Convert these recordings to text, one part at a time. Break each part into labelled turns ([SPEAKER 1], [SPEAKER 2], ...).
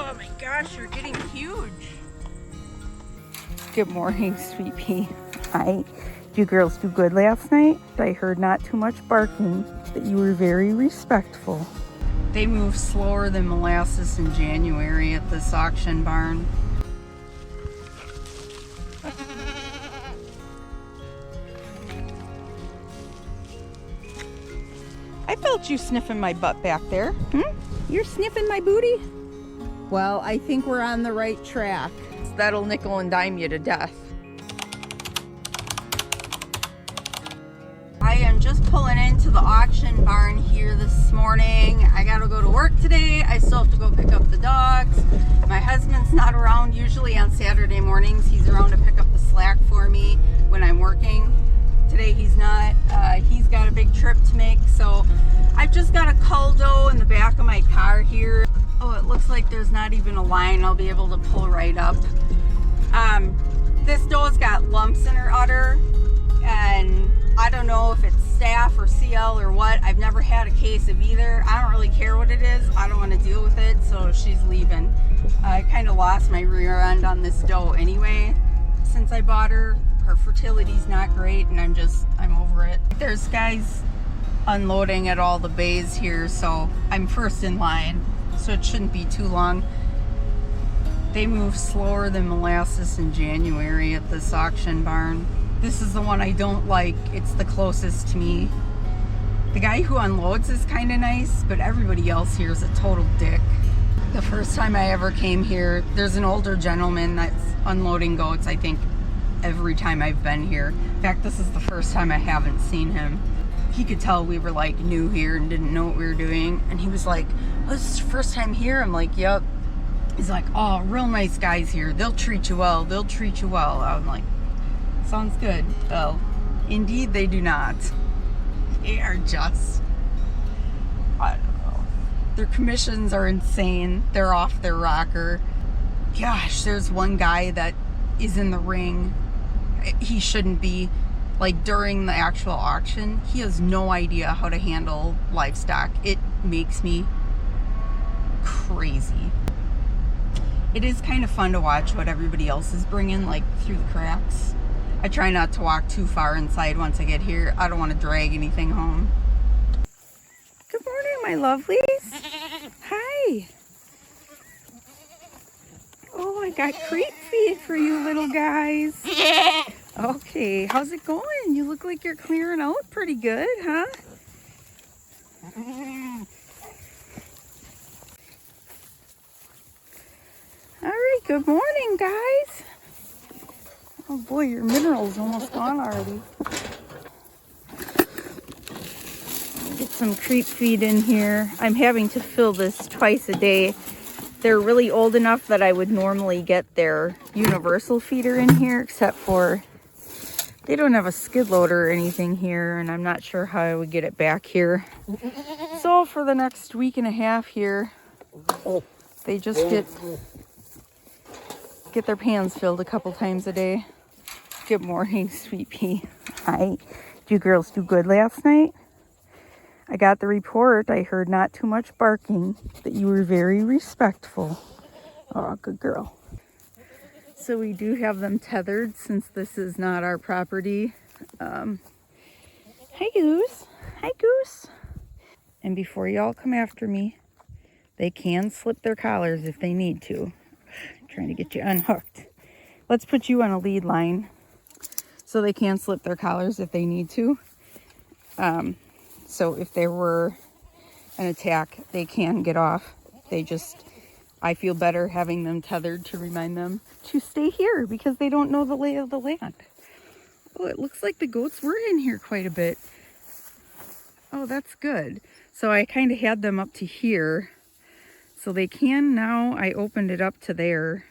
[SPEAKER 1] Oh my gosh, you're getting huge.
[SPEAKER 2] Good morning, Sweet Pea. Hi. Did you girls do good last night? I heard not too much barking, that you were very respectful.
[SPEAKER 1] They move slower than molasses in January at this auction barn.
[SPEAKER 2] I felt you sniffing my butt back there. You're sniffing my booty? Well, I think we're on the right track. That'll nickel and dime you to death.
[SPEAKER 1] I am just pulling into the auction barn here this morning. I gotta go to work today. I still have to go pick up the dogs. My husband's not around usually on Saturday mornings. He's around to pick up the slack for me when I'm working. Today he's not. He's got a big trip to make, so I've just got a cull doe in the back of my car here. Oh, it looks like there's not even a line. I'll be able to pull right up. This doe's got lumps in her udder, and I don't know if it's staph or CL or what. I've never had a case of either. I don't really care what it is. I don't want to deal with it, so she's leaving. I kind of lost my rear end on this doe anyway since I bought her. Her fertility's not great, and I'm over it. There's guys unloading at all the bays here, so I'm first in line, so it shouldn't be too long. They move slower than molasses in January at this auction barn. This is the one I don't like. It's the closest to me. The guy who unloads is kind of nice, but everybody else here is a total dick. The first time I ever came here, there's an older gentleman that's unloading goats, I think, every time I've been here. In fact, this is the first time I haven't seen him. He could tell we were like new here and didn't know what we were doing. And he was like, oh, this is your first time here? I'm like, yep. He's like, oh, real nice guys here. They'll treat you well. They'll treat you well. I'm like, sounds good. Well, indeed they do not. They are just, I don't know. Their commissions are insane. They're off their rocker. Gosh, there's one guy that is in the ring. He shouldn't be. Like during the actual auction, he has no idea how to handle livestock. It makes me crazy. It is kind of fun to watch what everybody else is bringing, like through the cracks. I try not to walk too far inside once I get here. I don't want to drag anything home.
[SPEAKER 2] Good morning, my lovelies. Hi. Oh, I got creep feed for you little guys. Okay, how's it going? You look like you're clearing out pretty good, huh? All right, good morning, guys. Oh boy, your mineral's almost gone already. Get some creep feed in here. I'm having to fill this twice a day. They're really old enough that I would normally get their universal feeder in here, except for they don't have a skid loader or anything here, and I'm not sure how I would get it back here. So for the next week and a half here, they just get their pans filled a couple times a day. Good morning, Sweet Pea. Hi. Did you girls do good last night? I got the report. I heard not too much barking, that you were very respectful. Oh, good girl. So we do have them tethered since this is not our property. Hi, Goose. Hi, Goose. And before y'all come after me, they can slip their collars if they need to. I'm trying to get you unhooked. Let's put you on a lead line so they can slip their collars if they need to. So if there were an attack, they can get off. I feel better having them tethered to remind them to stay here because they don't know the lay of the land. Oh, it looks like the goats were in here quite a bit. Oh, that's good. So I kind of had them up to here. So they can now. I opened it up to there.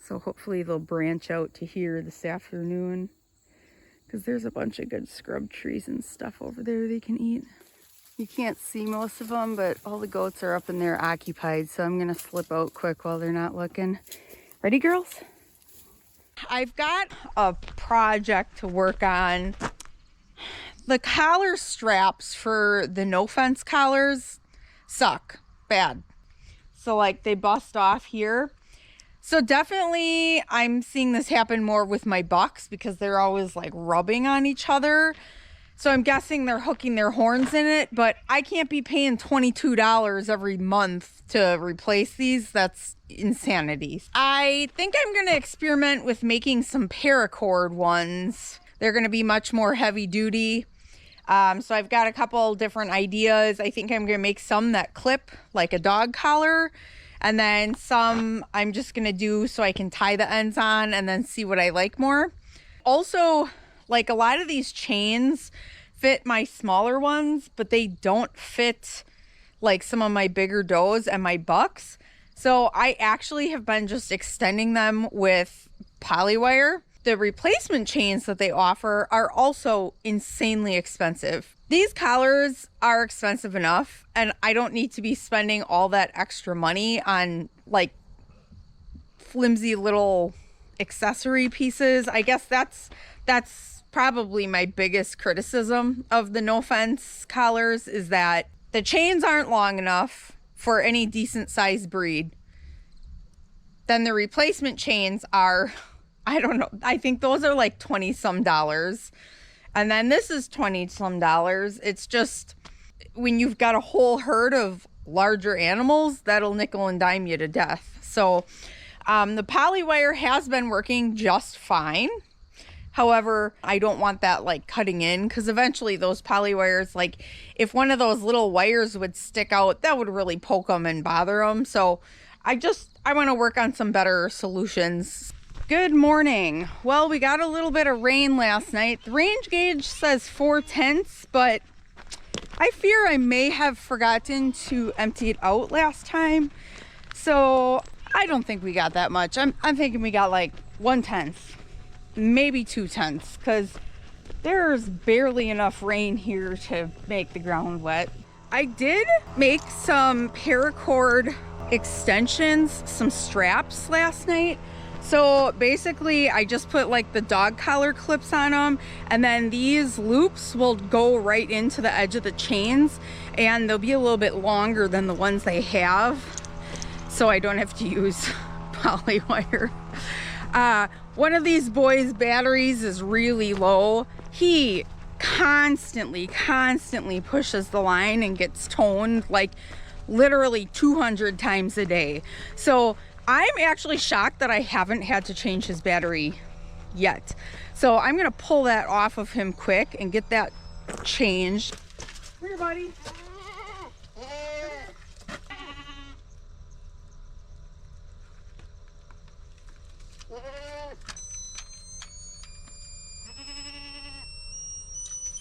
[SPEAKER 2] So hopefully they'll branch out to here this afternoon, because there's a bunch of good scrub trees and stuff over there they can eat. You can't see most of them, but all the goats are up in there occupied, so I'm going to slip out quick while they're not looking. Ready, girls? I've got a project to work on The collar straps for the NoFence collars suck bad. So like they bust off here. So definitely I'm seeing this happen more with my bucks because they're always like rubbing on each other. So I'm guessing they're hooking their horns in it, but I can't be paying $22 every month to replace these. That's insanity. I think I'm going to experiment with making some paracord ones. They're going to be much more heavy duty. So I've got a couple different ideas. I think I'm going to make some that clip like a dog collar, and then some I'm just going to do so I can tie the ends on and then see what I like more. Also, like a lot of these chains fit my smaller ones, but they don't fit like some of my bigger does and my bucks. So I actually have been just extending them with polywire. The replacement chains that they offer are also insanely expensive. These collars are expensive enough, and I don't need to be spending all that extra money on like flimsy little accessory pieces. I guess that's probably my biggest criticism of the NoFence collars, is that the chains aren't long enough for any decent sized breed. Then the replacement chains are, I don't know, I think those are like 20 some dollars. And then this is 20 some dollars. It's just, when you've got a whole herd of larger animals, that'll nickel and dime you to death. So the polywire has been working just fine. However, I don't want that like cutting in, because eventually those polywires, like if one of those little wires would stick out, that would really poke them and bother them. So I want to work on some better solutions. Good morning. Well, we got a little bit of rain last night. The range gauge says 4/10, but I fear I may have forgotten to empty it out last time. So I don't think we got that much. I'm thinking we got like 1/10. Maybe 2/10, because there's barely enough rain here to make the ground wet. I did make some paracord extensions, some straps last night. So basically I just put like the dog collar clips on them, and then these loops will go right into the edge of the chains, and they'll be a little bit longer than the ones they have, so I don't have to use polywire. One of these boys' batteries is really low. He constantly pushes the line and gets toned like literally 200 times a day. So I'm actually shocked that I haven't had to change his battery yet. So I'm gonna pull that off of him quick and get that changed. Come here, buddy.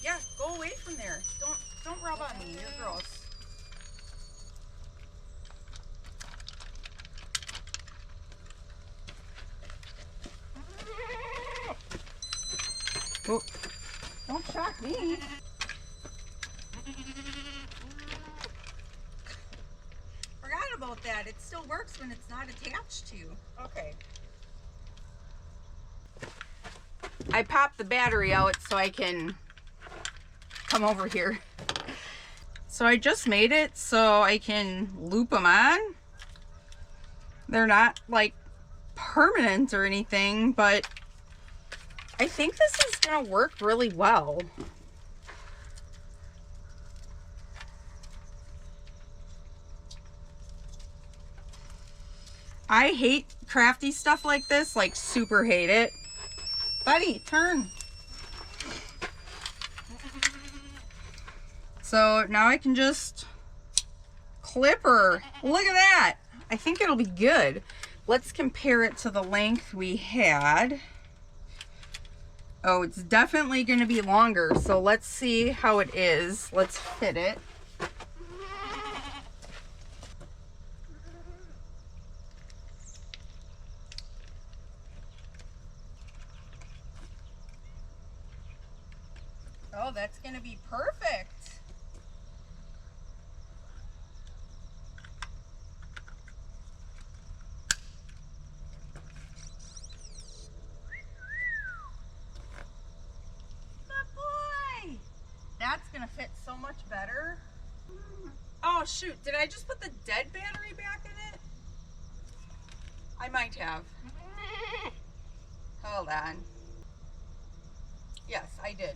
[SPEAKER 2] Yeah, go away from there. Don't rub on me. You're gross. Oh, don't shock me. Forgot about that. It still works when it's not attached to you. Okay. I popped the battery out so I can come over here. So I just made it so I can loop them on. They're not like permanent or anything, but I think this is gonna work really well. I hate crafty stuff like this, like super hate it. Buddy, turn. So now I can just clip her. Look at that. I think it'll be good. Let's compare it to the length we had. Oh, it's definitely going to be longer. So let's see how it is. Let's fit it. Oh, that's going to be perfect. Good boy.
[SPEAKER 1] shoot, did I just put the dead battery back in it? I might have. Hold on. Yes, I did.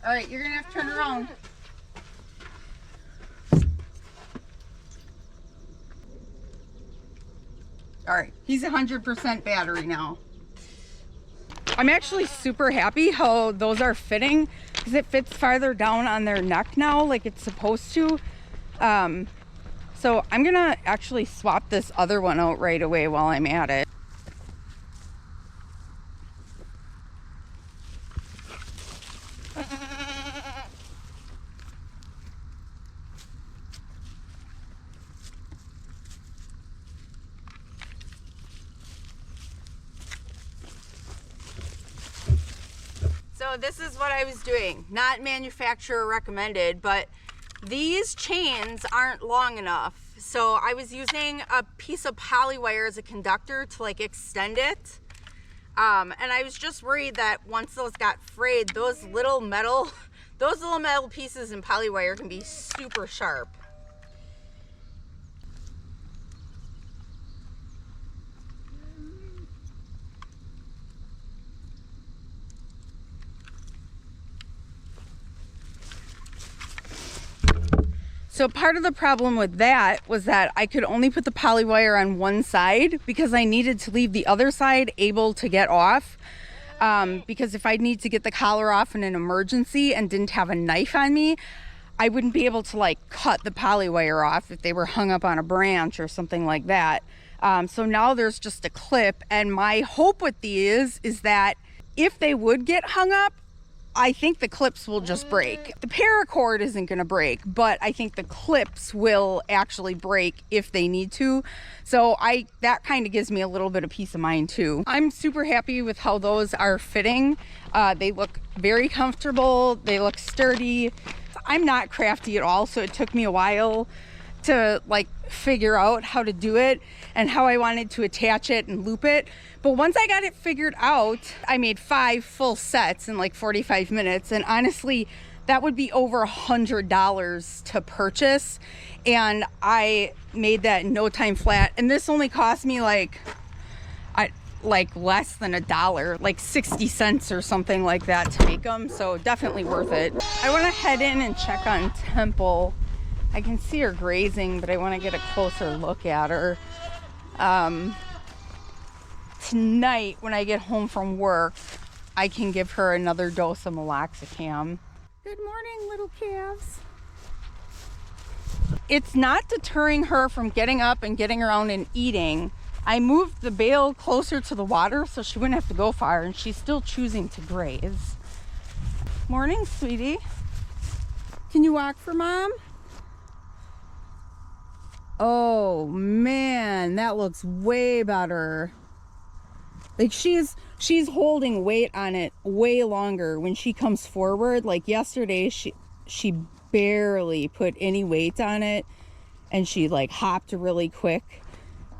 [SPEAKER 1] All right, you're gonna have to turn around. All right, he's 100% battery now. I'm actually super happy how those are fitting because it fits farther down on their neck now like it's supposed to. So I'm gonna actually swap this other one out right away while I'm at it. So this is what I was doing, not manufacturer recommended, but these chains aren't long enough. So I was using a piece of poly wire as a conductor to like extend it. And I was just worried that once those got frayed, those little metal pieces in poly wire can be super sharp. So part of the problem with that was that I could only put the poly wire on one side because I needed to leave the other side able to get off. Because if I need to get the collar off in an emergency and didn't have a knife on me, I wouldn't be able to like cut the poly wire off if they were hung up on a branch or something like that. So now there's just a clip, and my hope with these is that if they would get hung up, I think the clips will just break. The paracord isn't going to break, but I think the clips will actually break if they need to. So that kind of gives me a little bit of peace of mind too. I'm super happy with how those are fitting. They look very comfortable. They look sturdy. I'm not crafty at all, so it took me a while to like figure out how to do it and how I wanted to attach it and loop it. But once I got it figured out, I made 5 full sets in like 45 minutes. And honestly, that would be over $100 to purchase. And I made that in no time flat. And this only cost me like less than $1, like 60 cents or something like that to make them. So definitely worth it. I want to head in and check on Temple. I can see her grazing, but I want to get a closer look at her. Tonight, when I get home from work, I can give her another dose of meloxicam. Good morning, little calves. It's not deterring her from getting up and getting around and eating. I moved the bale closer to the water so she wouldn't have to go far, and she's still choosing to graze. Morning, sweetie. Can you walk for mom? Oh man, that looks way better. Like she's holding weight on it way longer when she comes forward. Like yesterday, she barely put any weight on it, and she like hopped really quick.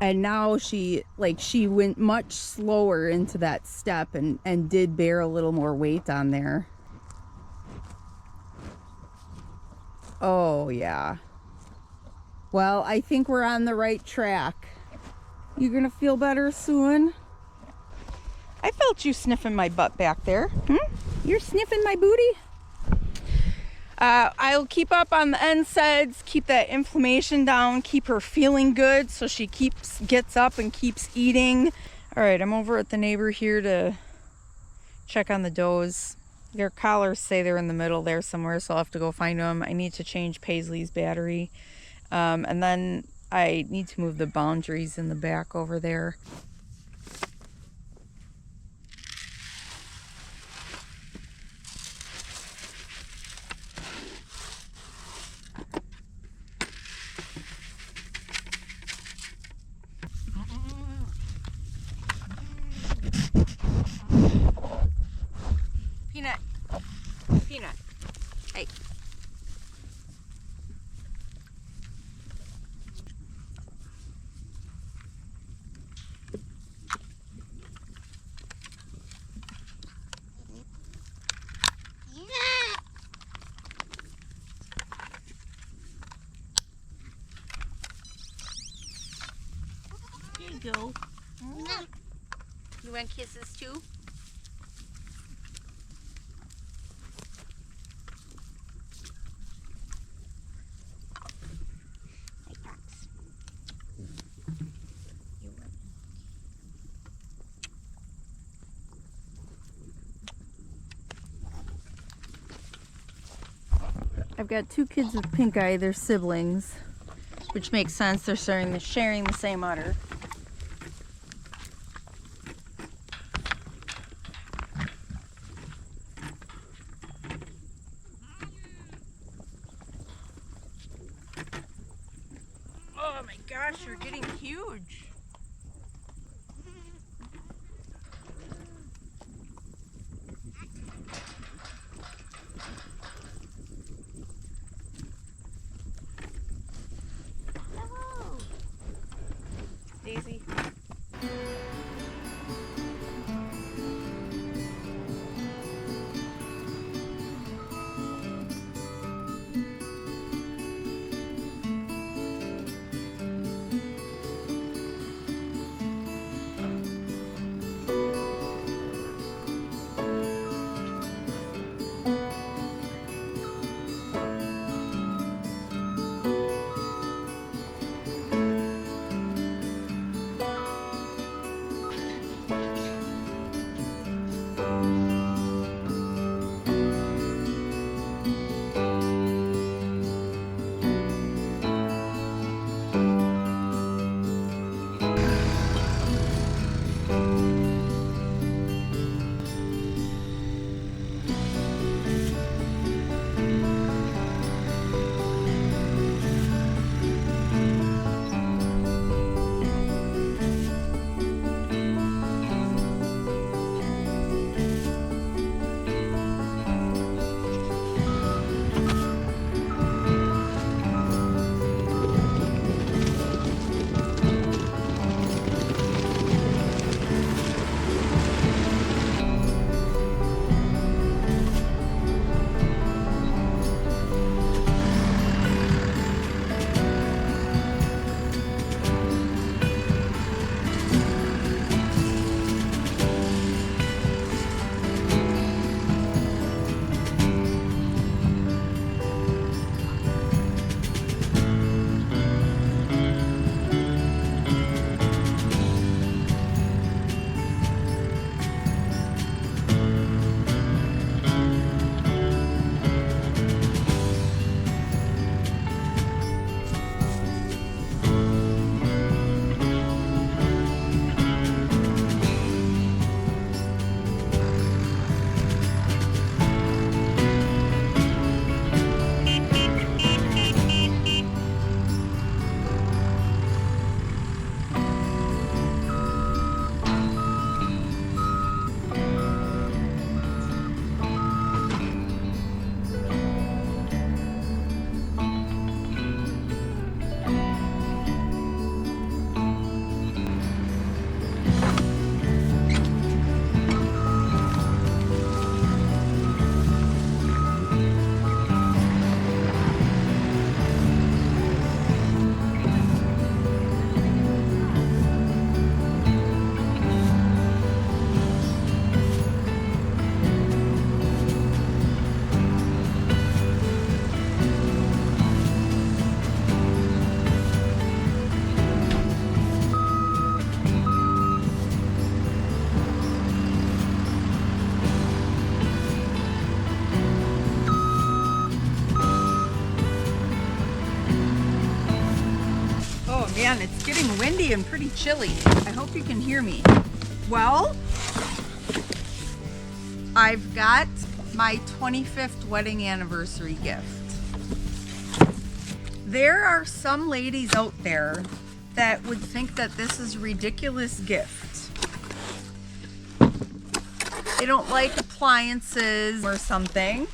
[SPEAKER 1] And now she went much slower into that step and did bear a little more weight on there. Oh yeah. Well, I think we're on the right track. You're gonna feel better soon. I felt you sniffing my butt back there. You're sniffing my booty? I'll keep up on the NSAIDs, keep that inflammation down, keep her feeling good so she gets up and keeps eating. All right, I'm over at the neighbor here to check on the does. Their collars say they're in the middle there somewhere, so I'll have to go find them. I need to change Paisley's battery. And then I need to move the boundaries in the back over there.
[SPEAKER 2] Peanut. Peanut. Hey. There you go. You want kisses too? I've got two kids with pink eye. They're siblings, which makes sense. They're sharing the same udder. Oh my gosh, you're getting huge. Daisy. Man, it's getting windy and pretty chilly. I hope you can hear me. Well, I've got my 25th wedding anniversary gift. There are some ladies out there that would think that this is a ridiculous gift. They don't like appliances or something.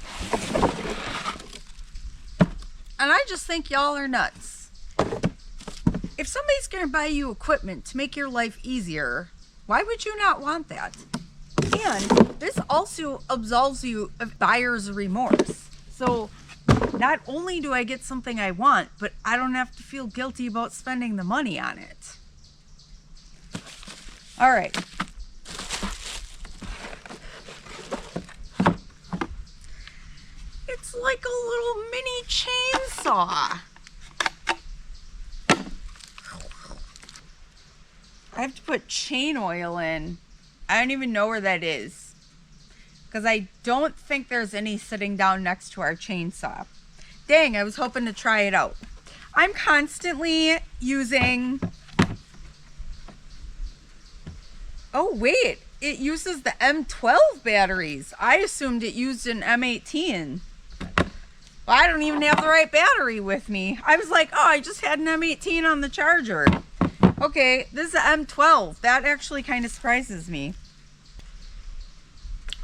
[SPEAKER 2] And I just think y'all are nuts. If somebody's gonna buy you equipment to make your life easier, why would you not want that? And this also absolves you of buyer's remorse. So not only do I get something I want, but I don't have to feel guilty about spending the money on it. All right. It's like a little mini chainsaw. I have to put chain oil in. I don't even know where that is, because I don't think there's any sitting down next to our chainsaw. Dang, I was hoping to try it out. I'm constantly using... Oh wait, it uses the M12 batteries. I assumed it used an M18. Well, I don't even have the right battery with me. I was like, oh, I just had an M18 on the charger. Okay, this is an M12. That actually kind of surprises me.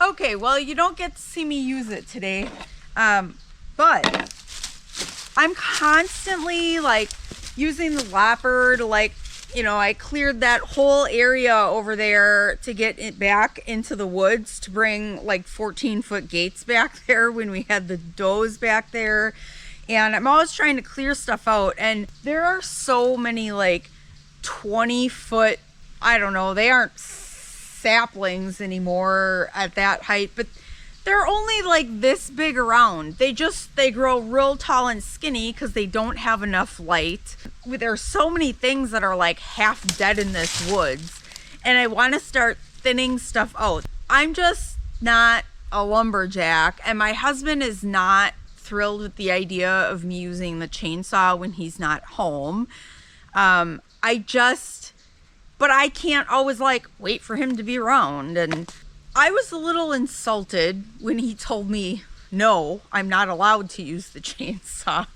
[SPEAKER 2] Okay, well, you don't get to see me use it today. But I'm constantly like using the lopper to like, you know, I cleared that whole area over there to get it back into the woods to bring like 14-foot gates back there when we had the does back there. And I'm always trying to clear stuff out. And there are so many like 20-foot, I don't know, they aren't saplings anymore at that height, but they're only like this big around. They grow real tall and skinny because they don't have enough light. There's so many things that are like half dead in this woods, and I want to start thinning stuff out. I'm just not a lumberjack, and my husband is not thrilled with the idea of me using the chainsaw when he's not home. But I can't always like wait for him to be around. And I was a little insulted when he told me, no, I'm not allowed to use the chainsaw.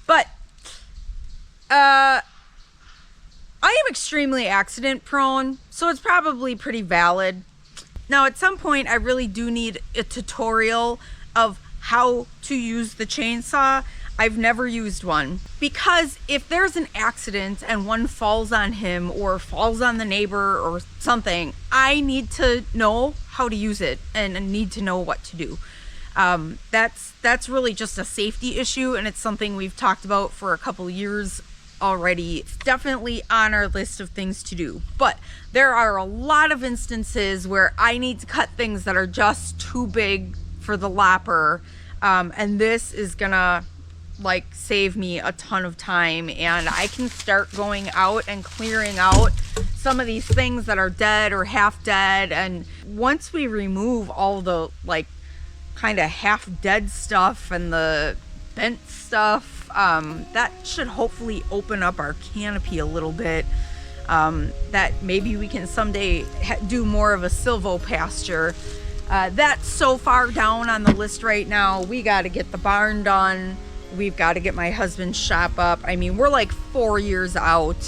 [SPEAKER 2] But I am extremely accident prone, so it's probably pretty valid. Now, at some point, I really do need a tutorial of how to use the chainsaw. I've never used one, because if there's an accident and one falls on him or falls on the neighbor or something, I need to know how to use it and need to know what to do. That's really just a safety issue, and it's something we've talked about for a couple years already. It's definitely on our list of things to do, but there are a lot of instances where I need to cut things that are just too big for the lopper, and this is gonna like save me a ton of time, and I can start going out and clearing out some of these things that are dead or half dead. And once we remove all the like kind of half dead stuff and the bent stuff, that should hopefully open up our canopy a little bit, that maybe we can someday do more of a silvopasture. That's so far down on the list right now. We got to get the barn done. We've got to get my husband's shop up. I mean, we're like 4 years out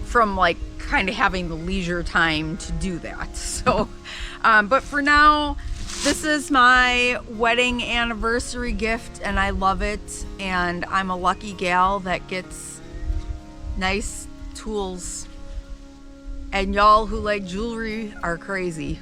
[SPEAKER 2] from like kind of having the leisure time to do that. So, but for now, this is my wedding anniversary gift, and I love it. And I'm a lucky gal that gets nice tools. And y'all who like jewelry are crazy.